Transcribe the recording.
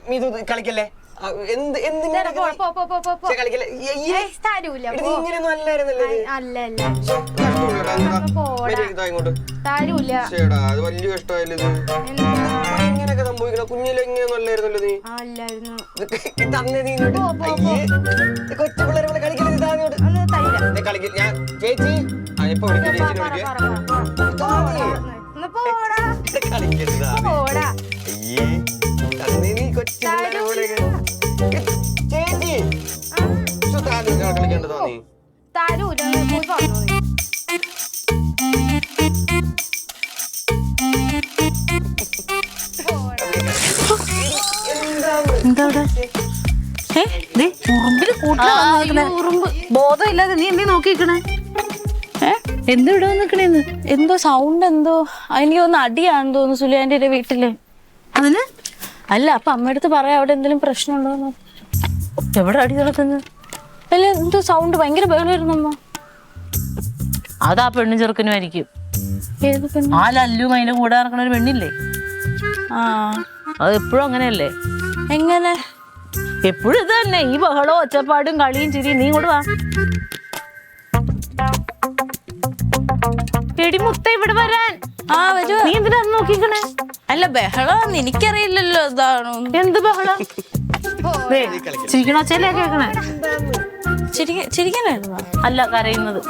മീതു കളിക്കല്ലേ വലിയ കഷ്ടമായില്ലേ ഇങ്ങനെയൊക്കെ സംഭവിക്കണ കുഞ്ഞിലെങ്ങനെയൊന്നും അല്ലായിരുന്നല്ലോ നീ തന്നെ നീ കൊച്ചു പിള്ളേരെ പോലെ കളിക്കരുത് കളിക്കില്ല ഞാൻ ചേച്ചി ഇപ്പൊ വിളിക്കാം കളിക്കരുത് അയ്യേ തന്നെ നീ കൊച്ചു പിള്ളേരെ പോലെ ചേച്ചി കളിക്കേണ്ടതാ നീ ബോധമില്ലാതെ നീ എന്തേ നോക്കിക്കണേ? എന്തോ ഇവിടെ നിക്കണേന്ന് എന്തോ സൗണ്ട് എന്തോ എനിക്ക് തോന്നുന്നു അടിയാണെന്ന് തോന്നുന്നു സുലിയാന്റെ വീട്ടില്. അതിന് അല്ല അപ്പൊ അമ്മയടുത്ത് പറയാം അവിടെ എന്തെങ്കിലും പ്രശ്നമുണ്ടോന്ന്. എവിടെ അടി നടക്കുന്നത്? അല്ല എന്തോ സൗണ്ട് ഭയങ്കര ബഹളമായിരുന്നു അമ്മ. അതാ പെണ്ണും ചെറുക്കനുമായിരിക്കും. ഏത് പെണ്ണ്? ആ ലല്ലും അതിന്റെ കൂടെ നടക്കണ ഒരു പെണ്ണില്ലേ? ആ അത് എപ്പോഴും അങ്ങനെയല്ലേ? എങ്ങനെ? എപ്പോഴും ഇത് തന്നെ, ഈ ബഹളവും ഒച്ചപ്പാടും കളിയും ചിരിയും. നീ ഇങ്ങോട്ട് വാ. എടി മുത്ത ഇവിടെ വരാൻ. ആ വരൂ. നീ എന്തിനാ നോക്കിക്കണേ? അല്ല ബഹളം എനിക്കറിയില്ലല്ലോ ഇതാണോ. എന്ത് ബഹളം? ചിരിക്കണ ഒച്ചയിലേ കേക്കണേ. ചിരിക്കാനായിരുന്നോ? അല്ല കരയുന്നത്.